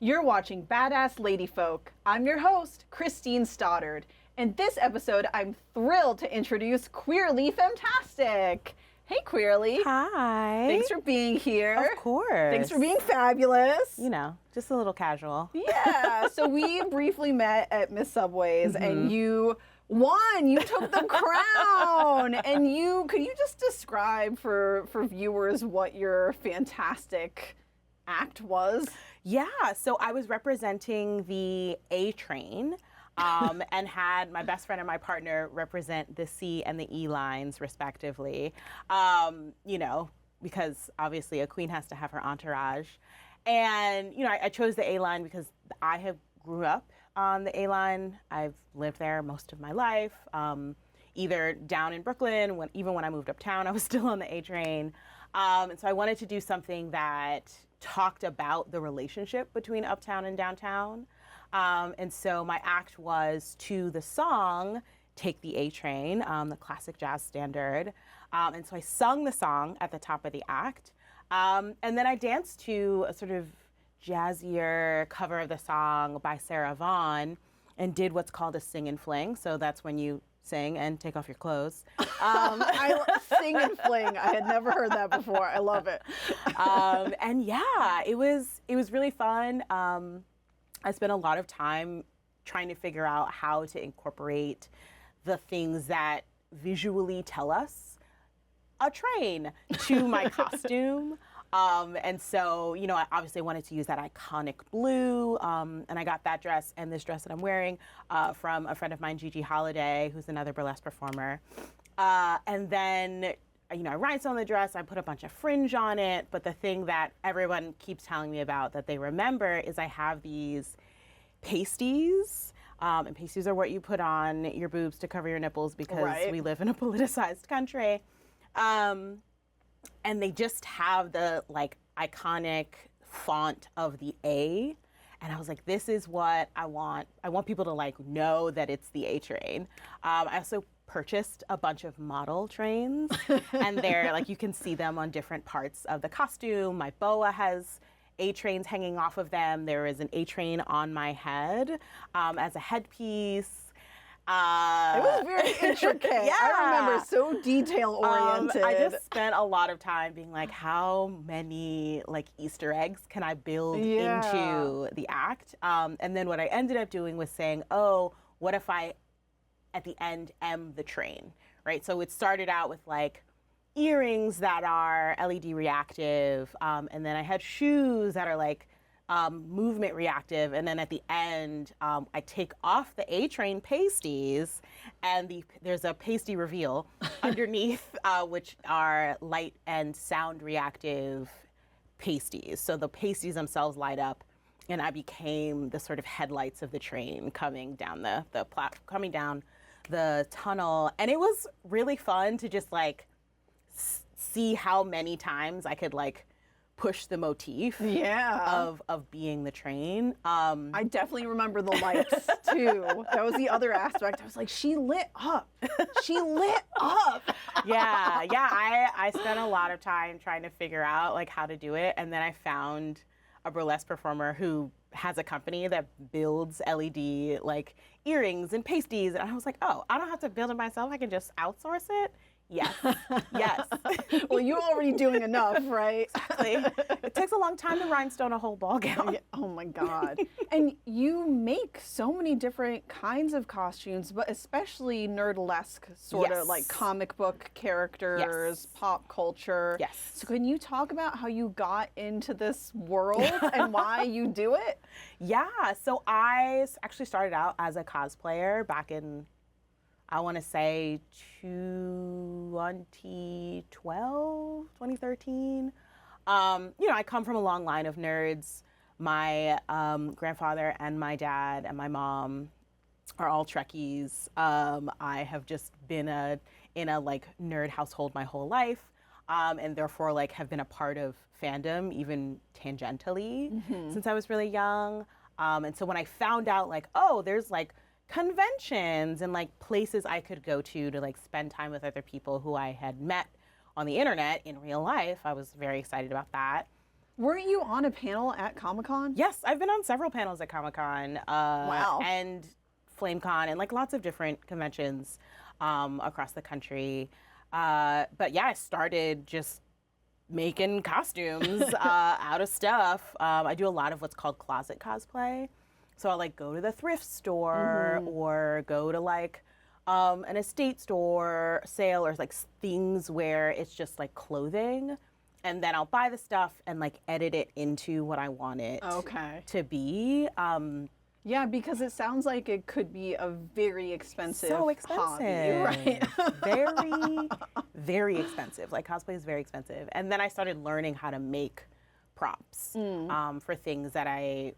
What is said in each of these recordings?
You're watching Badass Lady Folk. I'm your host, Christine Stoddard. In this episode, I'm thrilled to introduce Queerly Femmetastic. Hey, Queerly. Hi. Thanks for being here. Of course. Thanks for being fabulous. You know, just a little casual. Yeah. So we briefly met at Miss Subway's, and you won. You took the crown. And could you just describe for viewers what your fantastic act was? Yeah. So I was representing the A train. And had my best friend and my partner represent the C and the E lines, respectively. You know, because obviously a queen has to have her entourage. And, you know, I chose the A line because I have grew up on the A line. I've lived there most of my life, either down in Brooklyn, even when I moved uptown, I was still on the A train. And so I wanted to do something that talked about the relationship between uptown and downtown. And so my act was to the song, Take the A Train, the classic jazz standard. And so I sung the song at the top of the act. And then I danced to a sort of jazzier cover of the song by Sarah Vaughan and did what's called a sing and fling. So that's when you sing and take off your clothes. I sing and fling. I had never heard that before. I love it. And yeah, it was really fun. I spent a lot of time trying to figure out how to incorporate the things that visually tell us a train to my costume. And so, you know, I obviously wanted to use that iconic blue. And I got that dress and this dress that I'm wearing from a friend of mine, Gigi Holiday, who's another burlesque performer. And then, you know, I rhinestone the dress, I put a bunch of fringe on it, but the thing that everyone keeps telling me about that they remember is I have these pasties, and pasties are what you put on your boobs to cover your nipples because we live in a politicized country. And they just have the like iconic font of the A. And I was like, this is what I want. I want people to like know that it's the A train. I also purchased a bunch of model trains and they're like, you can see them on different parts of the costume. My boa has A trains hanging off of them. There is an A train on my head as a headpiece. It was very intricate. Yeah. I remember, so detail oriented. I just spent a lot of time being like, how many like Easter eggs can I build into the act? And then what I ended up doing was saying, oh, what if I at the end am the train, right? So it started out with like earrings that are LED reactive, and then I had shoes that are like movement reactive, and then at the end I take off the A train pasties, and there's a pasty reveal underneath, which are light and sound reactive pasties. So the pasties themselves light up, and I became the sort of headlights of the train coming down coming down the tunnel. And it was really fun to just like see how many times I could like push the motif of being the train. I definitely remember the lights too. That was the other aspect. I was like, she lit up. She lit up. Yeah. I spent a lot of time trying to figure out like how to do it. And then I found a burlesque performer who has a company that builds LED like earrings and pasties. And I was like, oh, I don't have to build it myself. I can just outsource it. Yes. Yes. Well, you're already doing enough, right? Exactly. It takes a long time to rhinestone a whole ball gown. Yeah. Oh my God. And you make so many different kinds of costumes, but especially nerdlesque, sort of like comic book characters, pop culture. Yes. So can you talk about how you got into this world and why you do it? Yeah. So I actually started out as a cosplayer back in, I want to say 2012, 2013. You know, I come from a long line of nerds. My grandfather and my dad and my mom are all Trekkies. I have just been in a like nerd household my whole life, and therefore like have been a part of fandom even tangentially since I was really young. And so when I found out like, oh, there's like conventions and like places I could go to like spend time with other people who I had met on the internet in real life, I was very excited about that. Weren't you on a panel at Comic-Con? Yes, I've been on several panels at Comic-Con. Wow. And FlameCon and like lots of different conventions across the country. But yeah, I started just making costumes out of stuff. I do a lot of what's called closet cosplay. So I'll like go to the thrift store or go to like an estate store sale or like things where it's just like clothing. And then I'll buy the stuff and like edit it into what I want it to be. Yeah, because it sounds like it could be a very expensive hobby, right? Very, very expensive. Like cosplay is very expensive. And then I started learning how to make props for things that I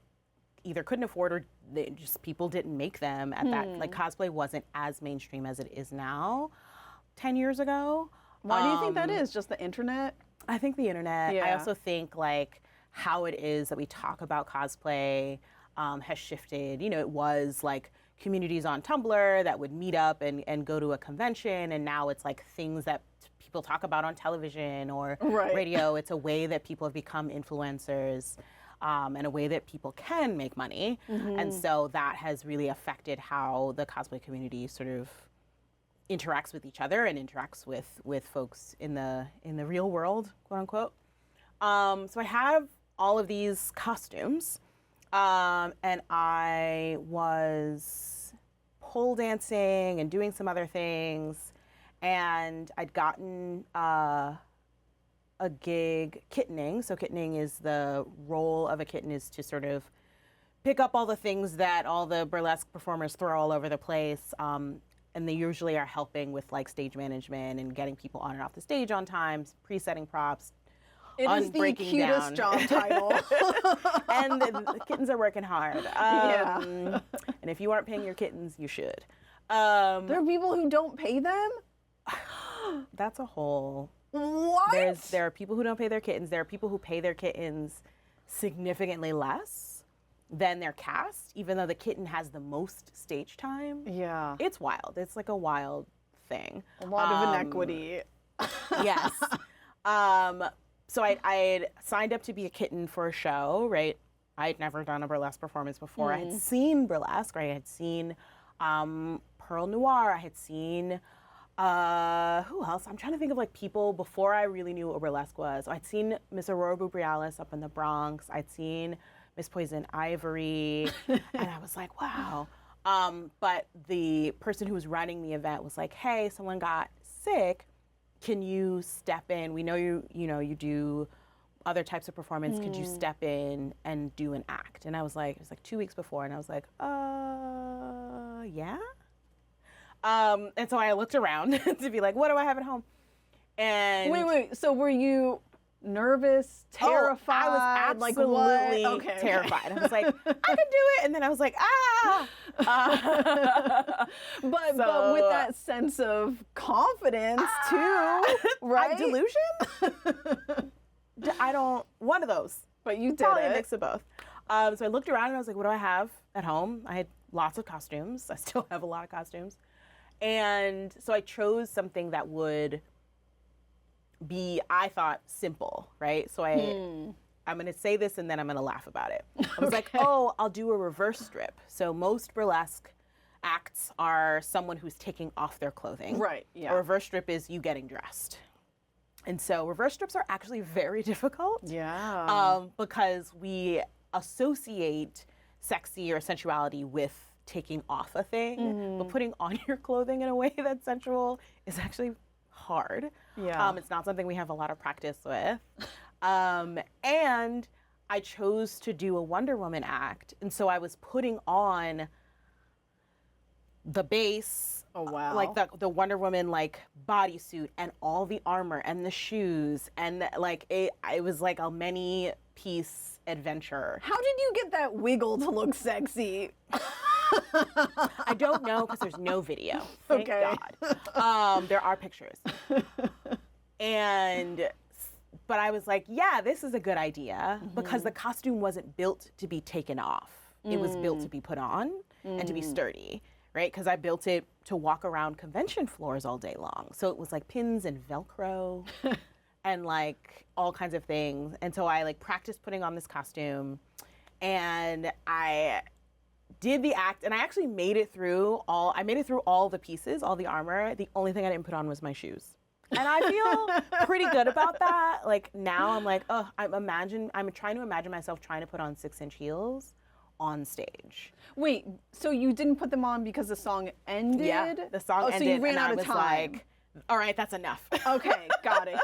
either couldn't afford or just people didn't make them at that. Like cosplay wasn't as mainstream as it is now 10 years ago. Why do you think that is? Just the internet? I think the internet. Yeah. I also think like how it is that we talk about cosplay has shifted. You know, it was like communities on Tumblr that would meet up and go to a convention, and now it's like things that people talk about on television or radio. It's a way that people have become influencers and a way that people can make money. And so that has really affected how the cosplay community sort of interacts with each other and interacts with folks in the real world, quote unquote. So I have all of these costumes. And I was pole dancing and doing some other things, and I'd gotten a gig kittening. So kittening is the role of a kitten is to sort of pick up all the things that all the burlesque performers throw all over the place. And they usually are helping with like stage management and getting people on and off the stage on time, pre-setting props. It is the cutest job title. And the kittens are working hard. And if you aren't paying your kittens, you should. There are people who don't pay them? That's a whole... What? There are people who don't pay their kittens. There are people who pay their kittens significantly less than their cast, even though the kitten has the most stage time. Yeah. It's wild. It's like a wild thing. A lot of inequity. Yes. So I had signed up to be a kitten for a show, right? I had never done a burlesque performance before. I had seen burlesque, right? I had seen Pearl Noir. I had seen, who else? I'm trying to think of like people before I really knew what burlesque was. I'd seen Miss Aurora Borealis up in the Bronx. I'd seen Miss Poison Ivory. And I was like, wow. But the person who was running the event was like, hey, someone got sick. Can you step in? We know you do other types of performance. Could you step in and do an act? And I was like, it was like 2 weeks before, and I was like, yeah. And so I looked around to be like, what do I have at home? And wait. So were you nervous, terrified? I was absolutely terrified. I was like, I can do it. And then I was like, But with that sense of confidence too, right? Delusion? One of those. But you did Probably it. a mix of both. So I looked around and I was like, what do I have at home? I had lots of costumes. I still have a lot of costumes. And so I chose something that would be, I thought, simple, right? So I'm going to say this and then I'm going to laugh about it. I was like, oh, I'll do a reverse strip. So most burlesque acts are someone who's taking off their clothing. Right, yeah. A reverse strip is you getting dressed. And so reverse strips are actually very difficult. Yeah. Because we associate sexy or sensuality with taking off a thing, but putting on your clothing in a way that's sensual is actually hard. Yeah. It's not something we have a lot of practice with. And I chose to do a Wonder Woman act. And so I was putting on the base, like the Wonder Woman like bodysuit and all the armor and the shoes. And like it was like a many piece adventure. How did you get that wiggle to look sexy? I don't know because there's no video. Thank God. There are pictures. But I was like, yeah, this is a good idea because the costume wasn't built to be taken off. It was built to be put on and to be sturdy, right? Because I built it to walk around convention floors all day long. So it was like pins and Velcro. and like all kinds of things. And so I like practiced putting on this costume, and I did the act, and I actually made it through all the pieces, all the armor. The only thing I didn't put on was my shoes. And I feel pretty good about that. Like now I'm like, oh, I'm trying to imagine myself trying to put on 6-inch heels on stage. Wait, so you didn't put them on because the song ended? Yeah, the song ended, so you ran and out I of was time. like, all right, that's enough. Okay, got it.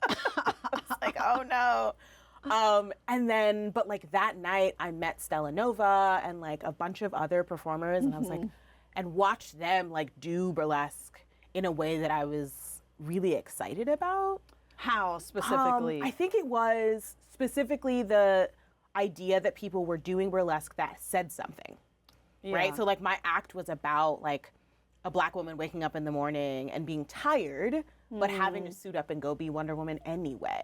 It's like, oh no. But like that night I met Stella Nova and like a bunch of other performers, and I was like, and watched them like do burlesque in a way that I was really excited about. How specifically? I think it was specifically the idea that people were doing burlesque that said something, right? So like my act was about like a Black woman waking up in the morning and being tired, but having to suit up and go be Wonder Woman anyway,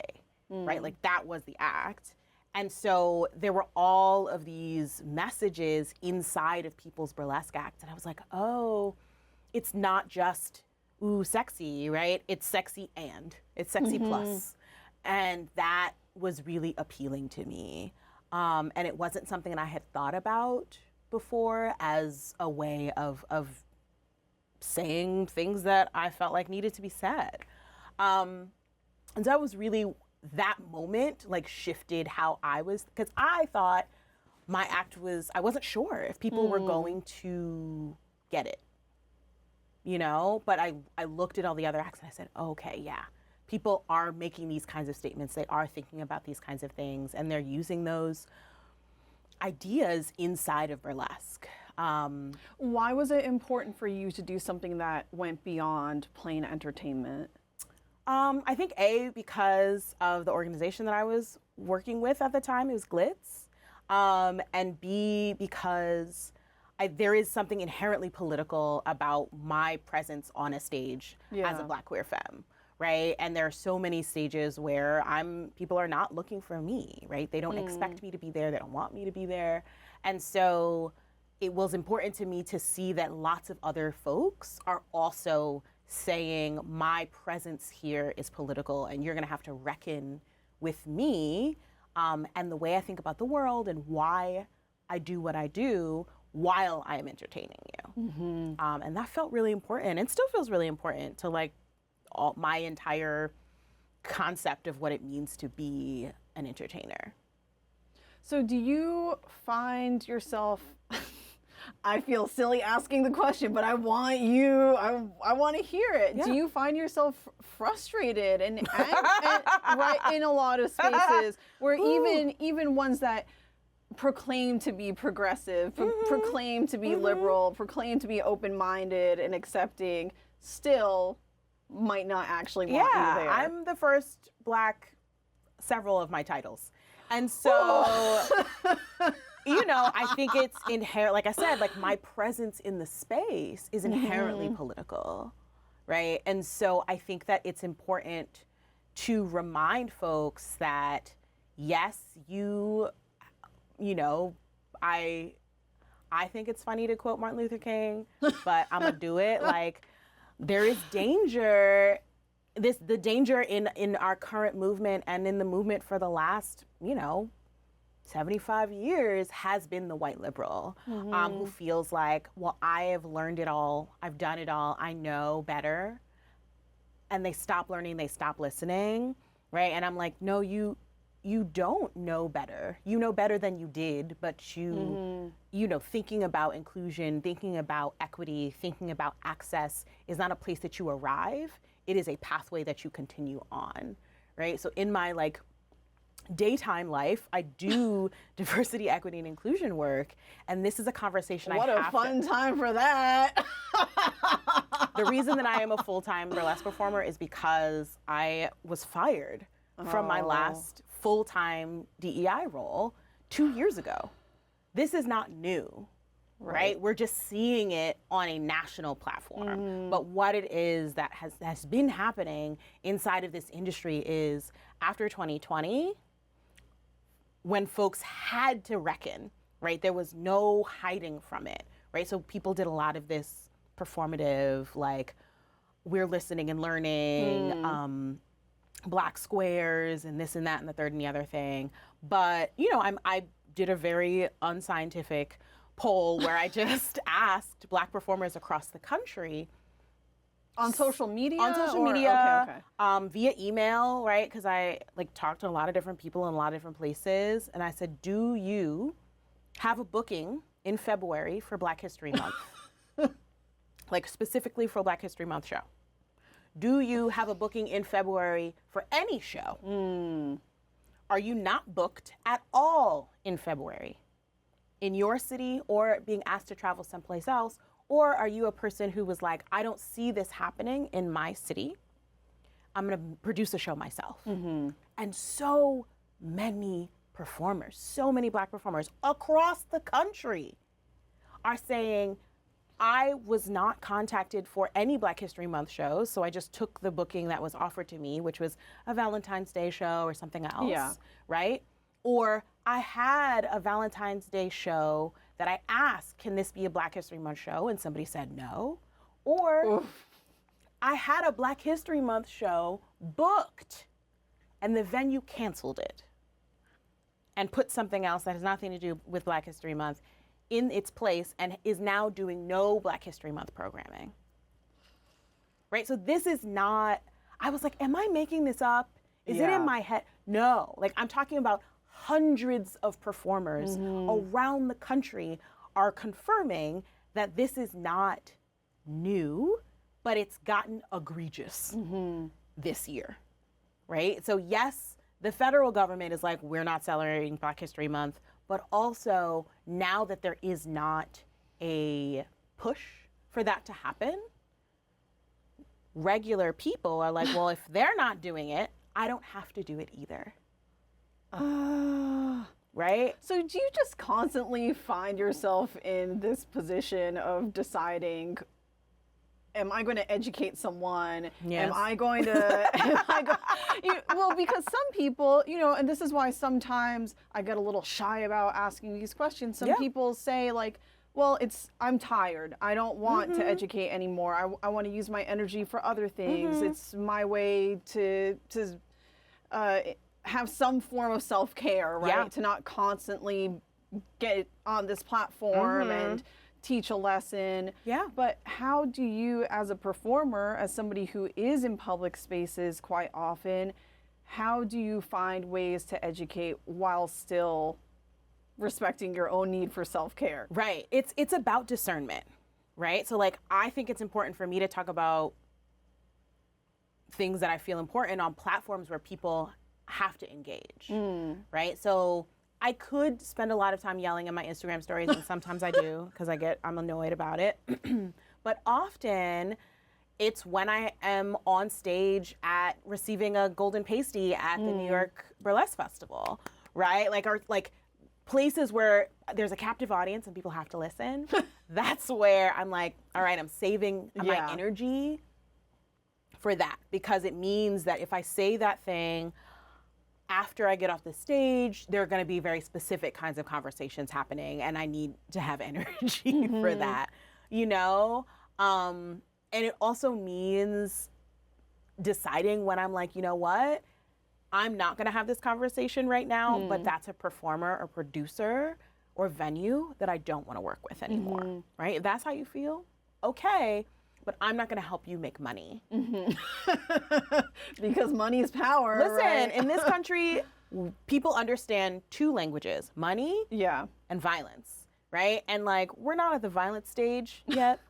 right? Like that was the act. And so there were all of these messages inside of people's burlesque acts. And I was like, oh, it's not just, ooh, sexy, right? It's sexy and it's sexy plus. And that was really appealing to me. And it wasn't something that I had thought about before as a way of saying things that I felt like needed to be said. And so that was really, that moment like shifted how I was, because I thought my act was, I wasn't sure if people were going to get it, you know? But I looked at all the other acts and I said, okay, yeah. People are making these kinds of statements. They are thinking about these kinds of things, and they're using those ideas inside of burlesque. Why was it important for you to do something that went beyond plain entertainment? I think because of the organization that I was working with at the time, it was Glitz, and B, because there is something inherently political about my presence on a stage as a Black queer femme. Right? And there are so many stages where people are not looking for me, right? They don't expect me to be there. They don't want me to be there. And so it was important to me to see that lots of other folks are also saying my presence here is political and you're gonna have to reckon with me and the way I think about the world and why I do what I do while I am entertaining you. And that felt really important and still feels really important to like my entire concept of what it means to be an entertainer. So do you find yourself, I feel silly asking the question, but I want to hear it. Yeah. Do you find yourself frustrated and right in a lot of spaces where even ones that proclaim to be progressive, proclaim to be liberal, proclaim to be open-minded and accepting, still might not actually want you there? Yeah, I'm the first Black several of my titles. And so, you know, I think it's inherent, like I said, like my presence in the space is inherently political, right? And so I think that it's important to remind folks that, yes, you know, I think it's funny to quote Martin Luther King, but I'm gonna do it. Like, there is danger, the danger in our current movement and in the movement for the last, 75 years has been the white liberal who feels like, well, I have learned it all, I've done it all, I know better. And they stop learning, they stop listening, right? And I'm like, no, you don't know better. You know better than you did, but you know, thinking about inclusion, thinking about equity, thinking about access is not a place that you arrive. It is a pathway that you continue on, right? So in my like daytime life, I do diversity, equity, and inclusion work, and this is a conversation What a fun time for that. The reason that I am a full-time burlesque performer is because I was fired from my last full-time DEI role 2 years ago. This is not new, right? We're just seeing it on a national platform. But what it is that has been happening inside of this industry is after 2020, when folks had to reckon, right? There was no hiding from it, right? So people did a lot of this performative, like, we're listening and learning, black squares and this and that and the third and the other thing. But, you know, I did a very unscientific poll where I just asked black performers across the country. On social media? On social media, via email, right? Because I talked to a lot of different people in a lot of different places. And I said, do you have a booking in February for Black History Month? Like specifically for Black History Month show. Do you have a booking in February for any show? Are you not booked at all in February in your city or being asked to travel someplace else? Or are you a person who was like, I don't see this happening in my city. I'm going to produce a show myself. And so many performers, so many black performers across the country are saying, I was not contacted for any Black History Month shows, so I just took the booking that was offered to me, which was a Valentine's Day show or something else, right? Or I had a Valentine's Day show that I asked, can this be a Black History Month show? And somebody said no. Or I had a Black History Month show booked and the venue canceled it and put something else that has nothing to do with Black History Month in its place and is now doing no Black History Month programming. Right? So this is not, I was like, am I making this up? Is it in my head? No. Like, I'm talking about hundreds of performers around the country are confirming that this is not new, but it's gotten egregious this year, right? So yes, the federal government is like, we're not celebrating Black History Month, but also now that there is not a push for that to happen, regular people are like, well, if they're not doing it, I don't have to do it either. Right? So do you just constantly find yourself in this position of deciding, am I going to educate someone? Yes. Am I going to, well, because some people, you know, and this is why sometimes I get a little shy about asking these questions. Some people say like, well, I'm tired. I don't want to educate anymore. I want to use my energy for other things. It's my way to have some form of self-care, right? To not constantly get on this platform and teach a lesson. But how do you, as a performer, as somebody who is in public spaces quite often, how do you find ways to educate while still respecting your own need for self-care? Right. It's about discernment, right? So like, I think it's important for me to talk about things that I feel important on platforms where people have to engage, right? So I could spend a lot of time yelling in my Instagram stories, and sometimes I do because I'm annoyed about it. But often it's when I am on stage at receiving a golden pasty at the New York Burlesque Festival, right? Like places where there's a captive audience and people have to listen. That's where I'm like, all right, I'm saving my energy for that, because it means that if I say that thing after I get off the stage, there are going to be very specific kinds of conversations happening, and I need to have energy for that, you know? And it also means deciding when I'm like, you know what? I'm not going to have this conversation right now, but that's a performer or producer or venue that I don't want to work with anymore, right? If that's how you feel, okay, but I'm not going to help you make money. Because money is power. Listen, right? in this country, people understand two languages, money and violence, right? And like, we're not at the violence stage yet,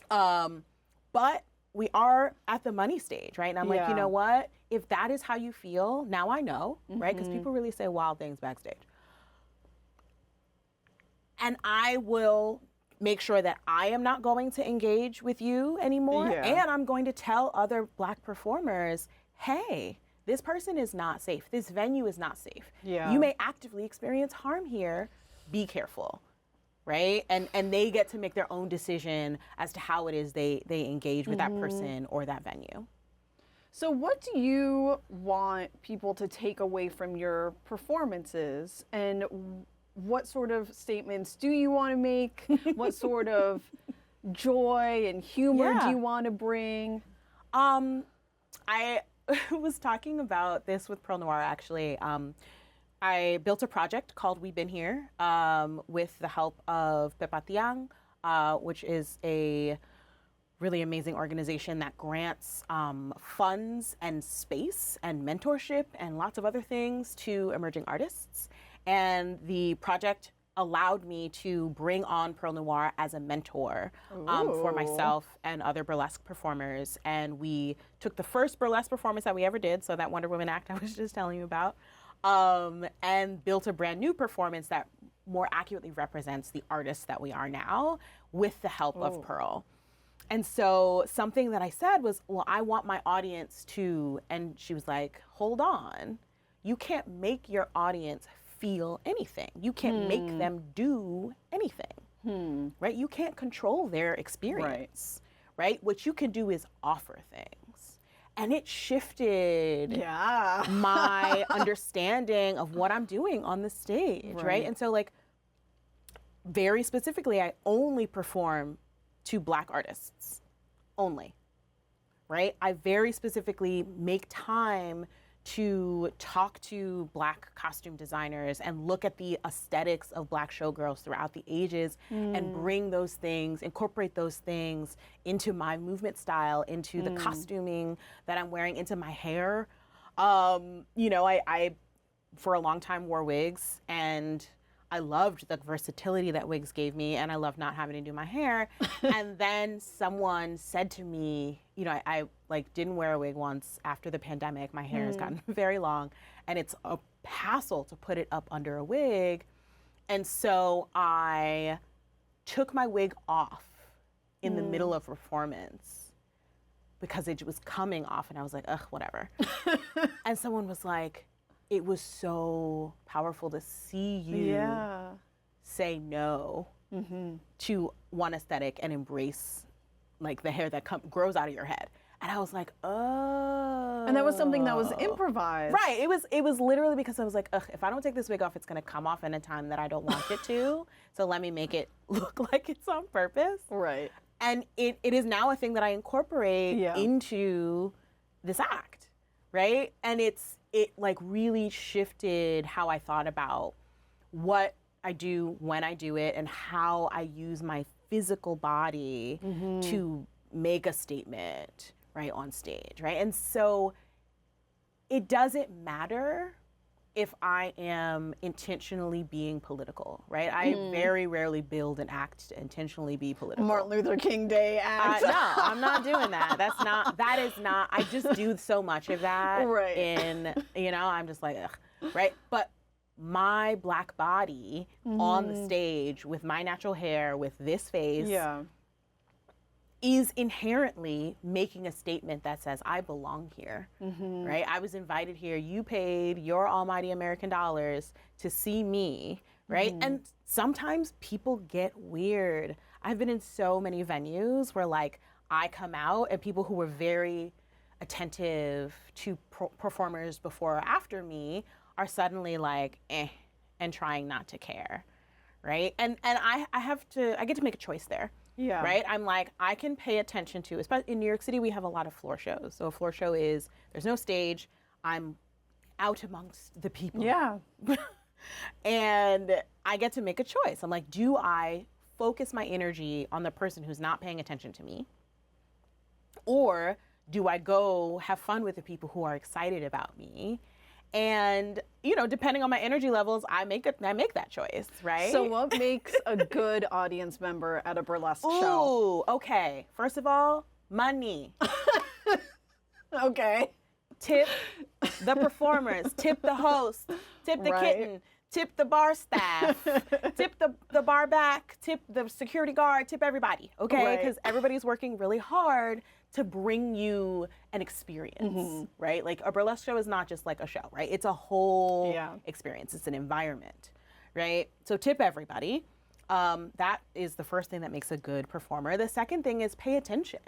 but we are at the money stage, right? And I'm like, you know what? If that is how you feel, now I know, right? Because people really say wild things backstage. And I will make sure that I am not going to engage with you anymore. And I'm going to tell other Black performers, hey, this person is not safe. This venue is not safe. You may actively experience harm here. Be careful, right? And they get to make their own decision as to how it is they engage with that person or that venue. So what do you want people to take away from your performances, and what sort of statements do you want to make? What sort of joy and humor do you want to bring? was talking about this with Pearl Noir, actually. I built a project called We've Been Here with the help of Pepa Tiang, which is a really amazing organization that grants funds and space and mentorship and lots of other things to emerging artists. And the project allowed me to bring on Pearl Noir as a mentor for myself and other burlesque performers. And we took the first burlesque performance that we ever did, so that Wonder Woman act I was just telling you about, and built a brand new performance that more accurately represents the artists that we are now with the help of Pearl. And so something that I said was, well, I want my audience to, and she was like, hold on, you can't make your audience feel anything. You can't make them do anything, right? You can't control their experience, right? What you can do is offer things. And it shifted my understanding of what I'm doing on the stage, right? And so like, very specifically, I only perform to Black artists, only, right? I very specifically make time to talk to Black costume designers and look at the aesthetics of Black showgirls throughout the ages and bring those things, incorporate those things into my movement style, into the costuming that I'm wearing, into my hair. You know, I for a long time wore wigs, and I loved the versatility that wigs gave me, and I loved not having to do my hair. And then someone said to me, you know, I like didn't wear a wig once after the pandemic. My hair has gotten very long, and it's a hassle to put it up under a wig. And so I took my wig off in the middle of performance because it was coming off, and I was like, ugh, whatever. And someone was like, it was so powerful to see you say no to one aesthetic and embrace like the hair that grows out of your head. And I was like, oh. And that was something that was improvised. Right. It was literally because I was like, ugh, if I don't take this wig off, it's gonna come off in a time that I don't want it to. So let me make it look like it's on purpose. Right. And it is now a thing that I incorporate into this act, right? And it like really shifted how I thought about what I do when I do it and how I use my physical body to make a statement, right, on stage, right? And so it doesn't matter if I am intentionally being political, right? I very rarely build an act to intentionally be political. Martin Luther King Day act. No, I'm not doing that. That is not, I just do so much of that. Right. In, you know, I'm just like, ugh, right? But my Black body on the stage with my natural hair, with this face, is inherently making a statement that says, I belong here, right? I was invited here. You paid your almighty American dollars to see me, right? And sometimes people get weird. I've been in so many venues where like I come out and people who were very attentive to performers before or after me are suddenly like, and trying not to care, right? And I get to make a choice there. Yeah. Right? I'm like, I can pay attention to, especially in New York City, we have a lot of floor shows. So a floor show is, there's no stage, I'm out amongst the people. Yeah. And I get to make a choice. I'm like, do I focus my energy on the person who's not paying attention to me? Or do I go have fun with the people who are excited about me? And, you know, depending on my energy levels, I make that choice, right? So what makes a good audience member at a burlesque show? Ooh, okay. First of all, money. Okay. Tip the performers, tip the host, tip the kitten, tip the bar staff, tip the bar back, tip the security guard, tip everybody, okay? Because everybody's working really hard to bring you an experience, right? Like a burlesque show is not just like a show, right? It's a whole experience. It's an environment, right? So tip everybody. That is the first thing that makes a good performer. The second thing is pay attention,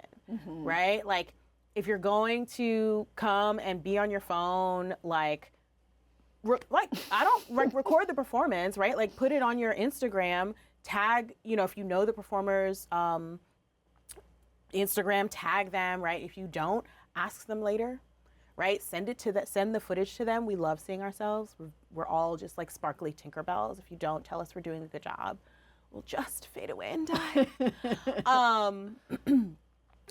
right? Like if you're going to come and be on your phone, like I don't record the performance, right? Like put it on your Instagram, tag, you know, if you know the performers, Instagram, tag them, right? If you don't, ask them later, right? Send the footage to them. We love seeing ourselves. We're all just like sparkly Tinkerbells. If you don't tell us we're doing a good job, we'll just fade away and die.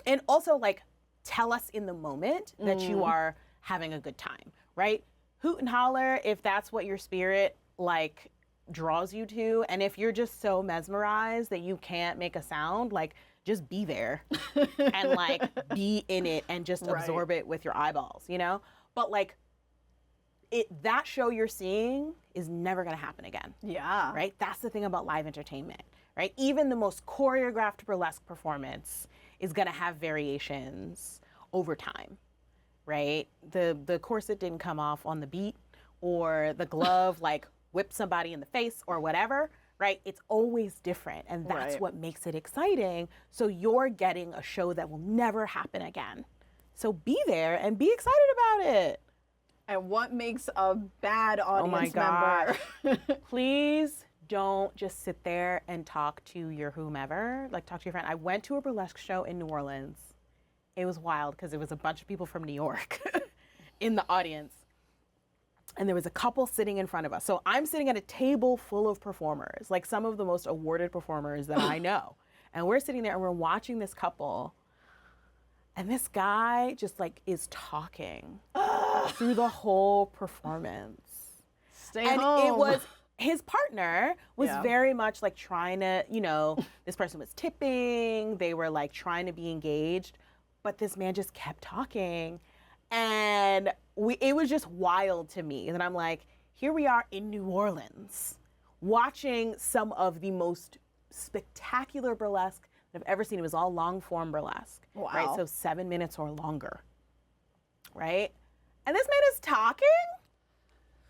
And also, like, tell us in the moment that you are having a good time, right? Hoot and holler if that's what your spirit, like, draws you to. And if you're just so mesmerized that you can't make a sound, like, just be there and, like, be in it and just absorb it with your eyeballs, you know? But, like, that show you're seeing is never going to happen again. Yeah. Right? That's the thing about live entertainment, right? Even the most choreographed burlesque performance is going to have variations over time, right? The corset didn't come off on the beat, or the glove like whipped somebody in the face or whatever, right? It's always different, and that's what makes it exciting. So you're getting a show that will never happen again. So be there and be excited about it. And what makes a bad audience member? Please don't just sit there and talk to your whomever, like talk to your friend. I went to a burlesque show in New Orleans. It was wild because it was a bunch of people from New York in the audience. And there was a couple sitting in front of us. So I'm sitting at a table full of performers, like some of the most awarded performers that I know. And we're sitting there and we're watching this couple. And this guy just like is talking through the whole performance. Stay home. It was, his partner was very much like trying to, you know, this person was tipping. They were like trying to be engaged. But this man just kept talking. And it was just wild to me. And I'm like, here we are in New Orleans, watching some of the most spectacular burlesque that I've ever seen. It was all long form burlesque, right? So 7 minutes or longer, right? And this man is talking.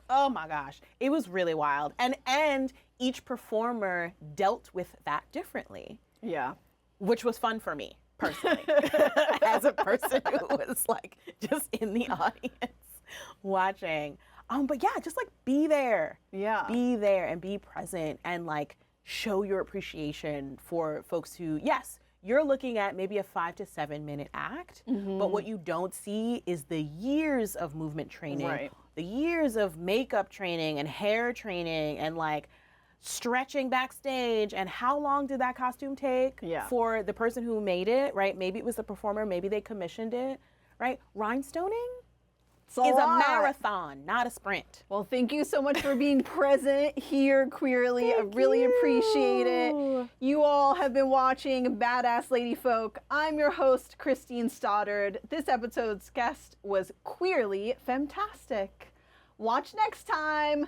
Oh my gosh, it was really wild. And each performer dealt with that differently. Yeah. Which was fun for me personally, as a person who was like just in the audience watching. But yeah, just like be there. Yeah. Be there and be present and like show your appreciation for folks who, yes, you're looking at maybe a 5 to 7 minute act, but what you don't see is the years of movement training, the years of makeup training and hair training and like stretching backstage, and how long did that costume take for the person who made it, right? Maybe it was the performer, maybe they commissioned it, right? Rhinestoning is a marathon, not a sprint. Well, thank you so much for being present here, Queerly. I really appreciate it. You all have been watching Badass Lady Folk. I'm your host, Christine Stoddard. This episode's guest was Queerly Femmetastic. Watch next time.